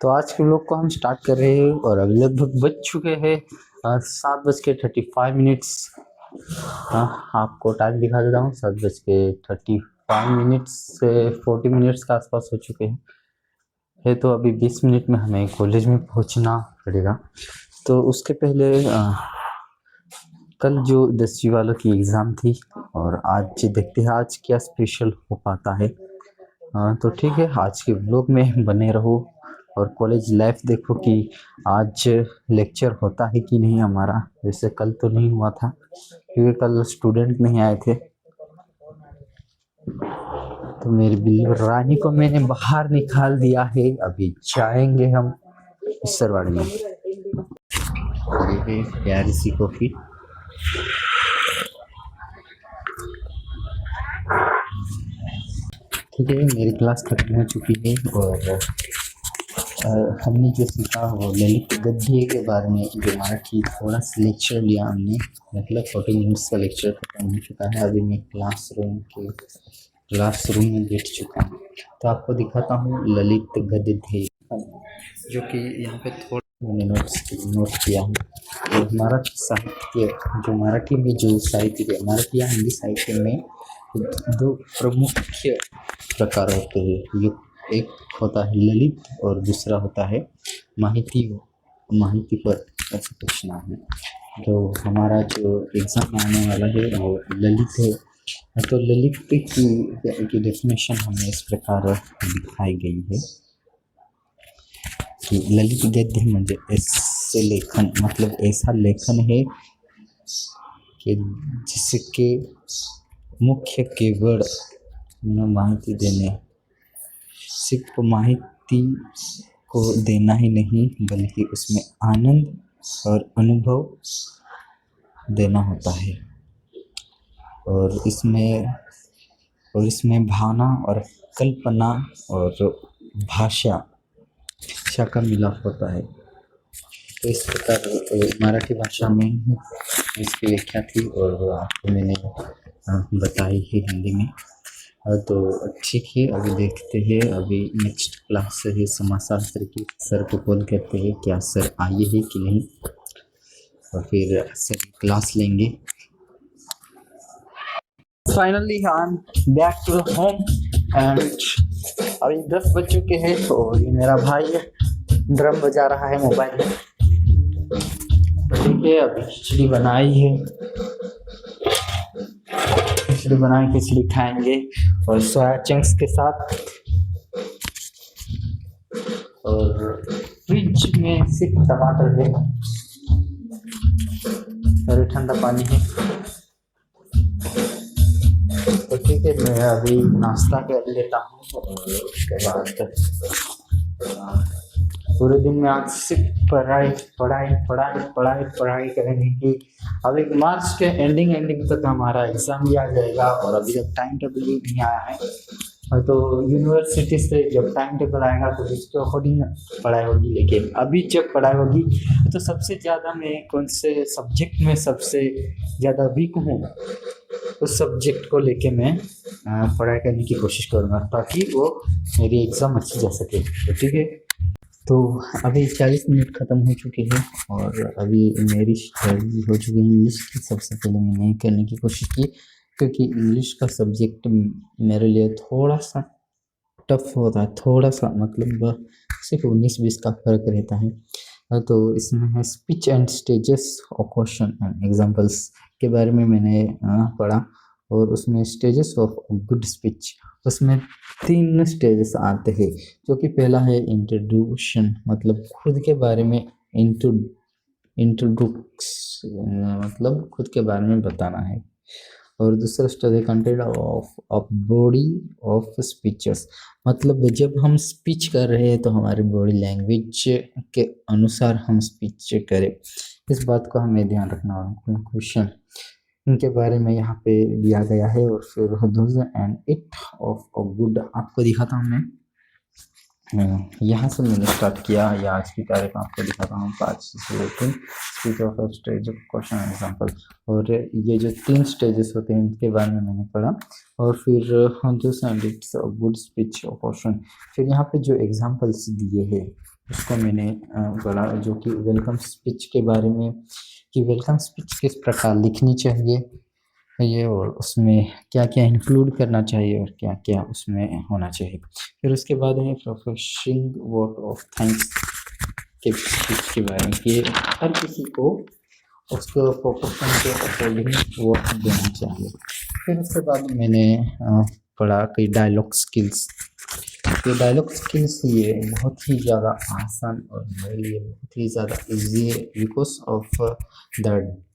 तो आज के व्लॉग को हम स्टार्ट कर रहे हैं और अभी लगभग बज चुके हैं 7:35। हाँ, आपको टाइम दिखा देता हूँ। 7:35 से 40 मिनट्स के आसपास हो चुके हैं। तो अभी 20 मिनट में हमें कॉलेज में पहुँचना पड़ेगा। तो उसके पहले कल जो 10वीं वालों की एग्ज़ाम थी और आज देखते हैं आज क्या स्पेशल हो पाता है। तो ठीक है, आज के व्लॉग में बने रहो और कॉलेज लाइफ देखो कि आज लेक्चर होता है कि नहीं हमारा। वैसे कल तो नहीं हुआ था क्योंकि कल स्टूडेंट नहीं आए थे। तो मेरी बिल्ली रानी को मैंने बाहर निकाल दिया है। अभी जाएंगे हम इसरवाड़ी में। ये है प्यारी सी कॉफी। ठीक है, मेरी क्लास खत्म हो चुकी है और हमने जो सीखा वो ललित गद्य के बारे में, जो मराठी थोड़ा सा लेक्चर लिया हमने। मतलब 40 मिनट्स का लेक्चर खत्म हो चुका है। अभी मैं क्लासरूम में बैठ चुका हूँ। तो आपको दिखाता हूँ ललित गद्य, जो कि यहाँ पे थोड़ा मैंने नोट किया है। तो मराठी साहित्य, जो मराठी में जो साहित्य है, मराठी या हिंदी साहित्य में दो प्रमुख प्रकार होते हैं। एक होता है ललित और दूसरा होता है माहिती पर ऐसा कुछ नाम है। जो हमारा जो एग्जाम में आने वाला है वो ललित है। तो ललित की डेफिनेशन हमें इस प्रकार दिखाई गई है कि ललित गद्य म्हणजे ऐसे लेखन, मतलब ऐसा लेखन है कि जिसके मुख्य केवल माहिती देने, सिर्फ माहिती को देना ही नहीं बल्कि उसमें आनंद और अनुभव देना होता है। और इसमें भावना और कल्पना और भाषा का मिलाप होता है। तो इस प्रकार मराठी भाषा में इसकी व्याख्या थी और आपको मैंने बताई है हिंदी में। तो ठीक है, अभी देखते हैं। अभी नेक्स्ट क्लास है समाजशास्त्र की। सर को कॉल करते हैं क्या सर आए हैं कि नहीं, और फिर सर क्लास लेंगे। Finally I am back to home and अभी 10 बज चुके हैं। तो ये मेरा भाई ड्रम बजा रहा है मोबाइल में। तो ठीक है, अभी खिचड़ी बनाई खिचड़ी खाएंगे और सोया चंक्स के साथ। और फ्रिज में सिर्फ टमाटर है और ठंडा पानी है। तो ठीक है, मैं अभी नाश्ता कर लेता हूँ और उसके बाद पूरे दिन में आज सिर्फ पढ़ाई करेंगे कि अभी मार्च के एंडिंग तक हमारा एग्जाम भी आ जाएगा। और अभी तक टाइम टेबल भी नहीं आया है। तो यूनिवर्सिटी से जब टाइम टेबल आएगा तो इसके अकॉर्डिंग पढ़ाई होगी। लेकिन अभी जब पढ़ाई होगी तो सबसे ज़्यादा मैं कौन से सब्जेक्ट में सबसे ज़्यादा वीक हूँ, उस सब्जेक्ट को लेके मैं पढ़ाई करने की कोशिश करूँगा ताकि वो मेरी एग्ज़ाम अच्छी जा सके। तो ठीक है, तो अभी 40 मिनट ख़त्म हो चुके हैं और अभी मेरी स्टडी हो चुकी है इंग्लिश की। सबसे पहले मैंने करने की कोशिश की क्योंकि इंग्लिश का सब्जेक्ट मेरे लिए थोड़ा सा टफ होता है। थोड़ा सा मतलब सिर्फ 19-20 का फर्क रहता है। तो इसमें है speech and stages of question and examples के बारे में मैंने पढ़ा। और उसमें स्टेजेस ऑफ गुड स्पीच, उसमें 3 स्टेजेस आते हैं। जो कि पहला है इंट्रोडक्शन, मतलब खुद के बारे में इंट्रोडक्स मतलब खुद के बारे में बताना है। और दूसरा स्टेज है content of body of speeches, मतलब जब हम स्पीच कर रहे हैं तो हमारे बॉडी लैंग्वेज के अनुसार हम स्पीच करें। इस बात को हमें ध्यान रखना होगा। कंक्लूशन इनके बारे में यहाँ पे दिया गया है। और फिर dos and it of good आपको दिखाता हूँ मैं। यहाँ से मैंने स्टार्ट किया या आज की तारीख में आपको दिखाता हूँ 5 से लेकर speech of stage question example. और ये जो 3 स्टेजेस होते हैं इनके बारे में मैंने पढ़ा। और फिर dos and its of good speech question. फिर यहाँ पे जो एग्जाम्पल्स दिए हैं उसको मैंने बोला, जो कि वेलकम स्पीच के बारे में, कि वेलकम स्पीच किस प्रकार लिखनी चाहिए ये, और उसमें क्या क्या इंक्लूड करना चाहिए और क्या क्या उसमें होना चाहिए। फिर उसके बाद है प्रोफेसिंग वर्ड ऑफ थैंक्स के स्पीच के बारे में, कि हर किसी को उसको प्रोफेशन के अकॉर्डिंग वर्क देना चाहिए। फिर उसके बाद मैंने पढ़ा कि डायलॉग स्किल्स। ये डायलॉग स्किल्स ये बहुत ही ज़्यादा आसान और मेरे लिए बहुत ही ज़्यादा इजी है, because of the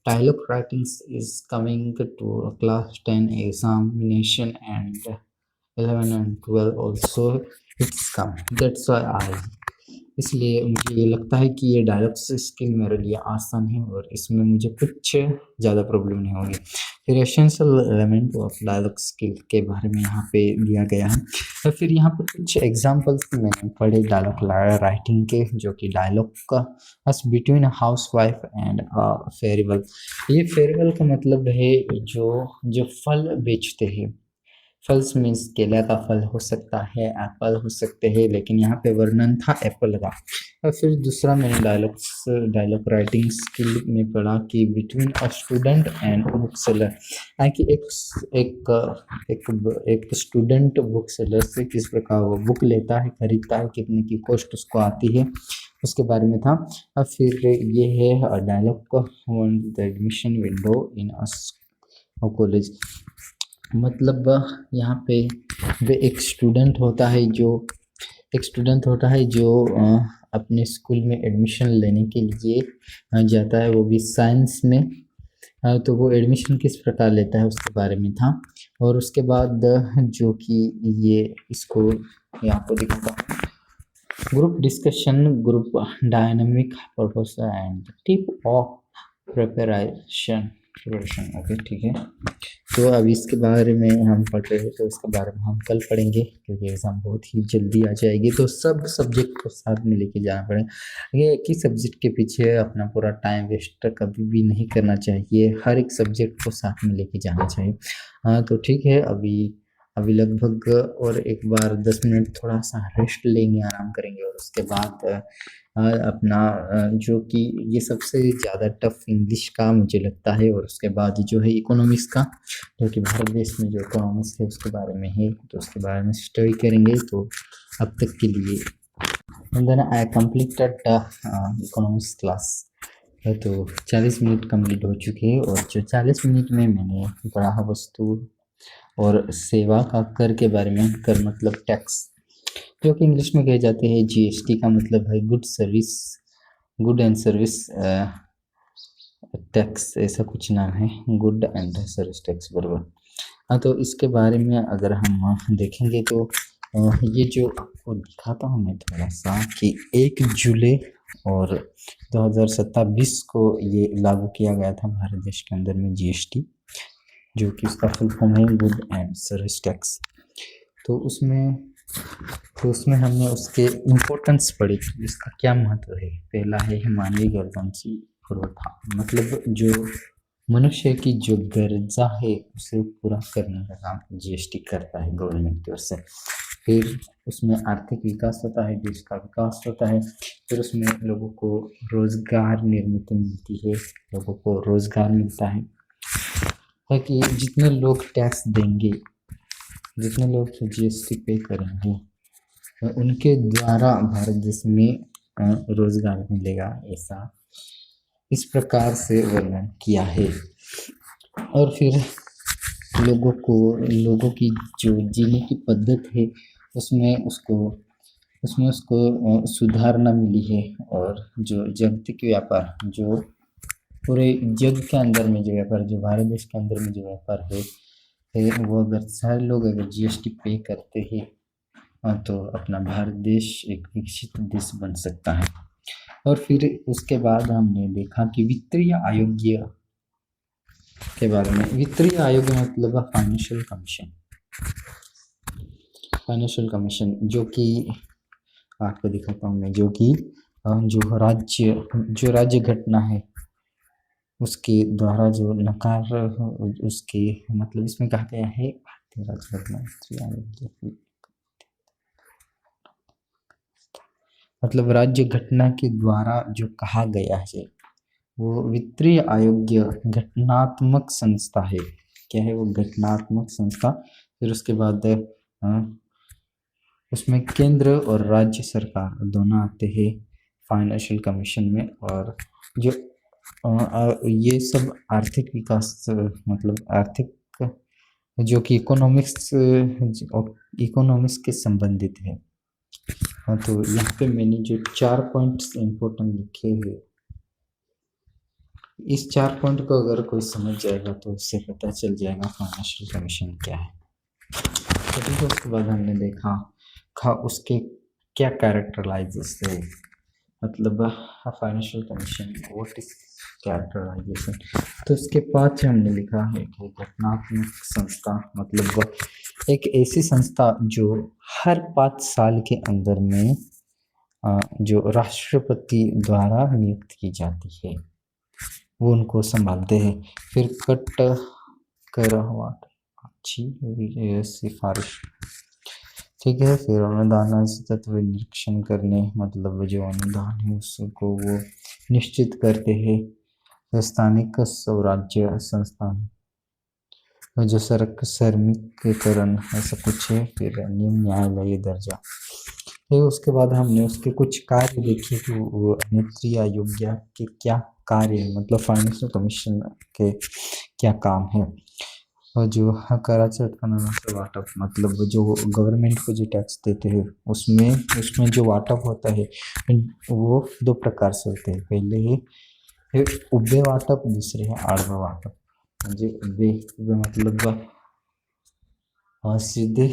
dialogue writings is coming to class 10 examination and 11 and 12 also it's come, that's why I, इसलिए मुझे ये लगता है कि ये डायलॉग्स स्किल मेरे लिए आसान है और इसमें मुझे कुछ ज़्यादा प्रॉब्लम नहीं होगी। फिर essential element of dialogue skill के बारे में यहाँ पे दिया गया है। और फिर यहाँ पर कुछ एग्जांपल्स मैंने पढ़े डायलॉग राइटिंग के, जो कि डायलॉग का as between housewife and farewell. ये फेयरवेल का मतलब है जो जो फल बेचते हैं। फल्स मीन्स केला का फल हो सकता है, एप्पल हो सकते हैं, लेकिन यहाँ पे वर्णन था एप्पल का। और फिर दूसरा मैंने डायलॉग राइटिंग स्किल में पढ़ा कि between a student and book seller, कि एक एक स्टूडेंट बुक सेलर से किस प्रकार वो बुक लेता है, खरीदता है, कितने की कॉस्ट उसको आती है, उसके बारे में था। और फिर ये है dialogue on the admission window in a college. मतलब यहाँ पे वे एक स्टूडेंट होता है जो अपने स्कूल में एडमिशन लेने के लिए जाता है, वो भी साइंस में। तो वो एडमिशन किस प्रकार लेता है उसके बारे में था। और उसके बाद जो कि ये इसको यहाँ पर दिखाता हूँ, group discussion, group dynamic purpose and tip of preparation. Okay, ठीक है। तो अब इसके बारे में हम पढ़ रहे हैं, तो इसके बारे में हम कल पढ़ेंगे, क्योंकि एग्ज़ाम बहुत ही जल्दी आ जाएगी, तो सब सब्जेक्ट को साथ में लेके जाना पड़ेगा। ये एक ही सब्जेक्ट के पीछे अपना पूरा टाइम वेस्ट कभी भी नहीं करना चाहिए, हर एक सब्जेक्ट को साथ में लेके जाना चाहिए। हाँ, तो ठीक है, अभी अभी लगभग और एक बार 10 मिनट थोड़ा सा रेस्ट लेंगे, आराम करेंगे, और उसके बाद अपना जो कि ये सबसे ज़्यादा टफ इंग्लिश का मुझे लगता है, और उसके बाद जो है इकोनॉमिक्स का, जो कि भारत देश में जो इकोनॉमिक्स है उसके बारे में है, तो उसके बारे में स्टडी करेंगे। तो अब तक के लिए and then I completed economics class. तो 40 मिनट कंप्लीट हो चुके हैं, और जो 40 मिनट में मैंने पढ़ा वस्तु और सेवा का कर के बारे में, कर मतलब टैक्स, जो कि इंग्लिश में कहे जाते हैं जीएसटी, का मतलब है good service, good and service tax, ऐसा कुछ नाम है, गुड एंड सर्विस टैक्स, बराबर। हाँ, तो इसके बारे में अगर हम देखेंगे तो ये जो आपको दिखाता हूँ मैं थोड़ा सा, कि 1 जुलाई और 2027 को ये लागू किया गया था भारत देश के अंदर में जीएसटी, जो कि उसका फुल फॉर्म है गुड एंड सर्विस टैक्स। तो उसमें हमने उसके इम्पोर्टेंस पढ़ी, इसका क्या महत्व है। पहला है मानवीय गर्दन पुरवठा, मतलब जो मनुष्य की जो गर्जा है उसे पूरा करने का काम जीएसटी करता है गवर्नमेंट की ओर से। फिर उसमें आर्थिक विकास होता है, देश का विकास होता है। फिर उसमें लोगों को रोजगार निर्मित मिलती है, लोगों को रोजगार मिलता है, ताकि जितने लोग टैक्स देंगे, जितने लोग जीएसटी पे करेंगे, उनके द्वारा भारत देश में रोजगार मिलेगा, ऐसा इस प्रकार से वर्णन किया है। और फिर लोगों की जो जीने की पद्धति है उसमें उसको सुधारना मिली है। और जो जागतिक व्यापार, जो पूरे जग के अंदर में जो व्यापार, जो भारत देश के अंदर में जो व्यापार है वो अगर सारे लोग अगर जीएसटी पे करते हैं, तो अपना भारत देश एक विकसित देश बन सकता है। और फिर उसके बाद हमने देखा कि वित्तीय आयोग के बारे में। वित्तीय आयोग मतलब फाइनेंशियल कमीशन, जो कि आपको दिखाता हूँ मैं, जो कि जो राज्य घटना है उसके द्वारा जो नकार, उसके मतलब इसमें कहा गया है भारतीय राज्य घटना मतलब राज्य घटना के द्वारा जो कहा गया है वो वित्तीय आयोग्य घटनात्मक संस्था है। क्या है वो? घटनात्मक संस्था। फिर उसके बाद उसमें केंद्र और राज्य सरकार दोनों आते हैं फाइनेंशियल कमीशन में। और जो ये सब आर्थिक विकास मतलब आर्थिक जो कि इकोनॉमिक्स के संबंधित है। हाँ, तो यहाँ पे मैंने जो 4 पॉइंट्स इम्पोर्टेंट लिखे हैं, इस 4 पॉइंट को अगर कोई समझ जाएगा तो उससे पता चल जाएगा फाइनेंशियल कमीशन क्या है। तो ठीक है, उसके बाद हमने देखा उसके क्या कैरेक्टराइजेस थे, मतलब financial commission what is characterisation. तो उसके 5 हमने लिखा है कि घटनात्मक संस्था मतलब एक ऐसी संस्था जो हर 5 साल के अंदर में जो राष्ट्रपति द्वारा नियुक्त की जाती है वो उनको संभालते हैं। फिर कट कर हुआ अच्छी सिफारिश, ठीक है। फिर अनुदान तत्व निरीक्षण करने, मतलब जो अनुदान है उसको वो निश्चित करते हैं। स्थानिक स्वराज्य संस्थान जो श्रमिककरण ऐसा कुछ है। फिर निम्न न्यायालय दर्जा। फिर उसके बाद हमने उसके कुछ कार्य देखे कि वो वित्तीय आयोग के क्या कार्य है, मतलब फाइनेंशियल कमीशन के क्या काम है। और जो कराचा वाटअप, मतलब जो गवर्नमेंट को जो टैक्स देते हैं उसमें जो वाटअप होता है वो 2 प्रकार से होते हैं। पहले है उभय वाटअप, दूसरे है आड़वा वाटअप। जो उभय मतलब सीधे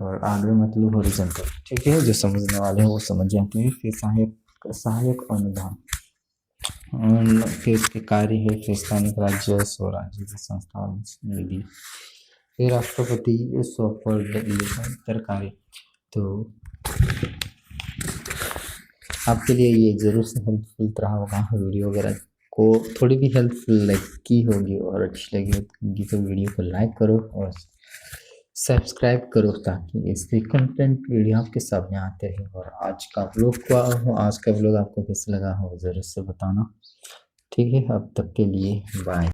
और आगे मतलब हॉरिजॉन्टल, ठीक है। जो समझने वाले हैं वो समझ जाते हैं। फिर सहायक अनुदान, फिर इसके कार्य है फिर स्थानिक राज्य स्वराज्य की संस्था निधि। फिर राष्ट्रपति कार्य। तो आपके लिए ये जरूर से हेल्पफुल रहा होगा। वीडियो वगैरह को थोड़ी भी हेल्पफुल की होगी और अच्छी लगी होगी तो वीडियो को लाइक करो और सब्सक्राइब करो ताकि इससे कंटेंट वीडियो आपके सामने आते रहे। और आज का व्लॉग आपको कैसा लगा हो ज़रूर से बताना, ठीक है। अब तक के लिए बाय।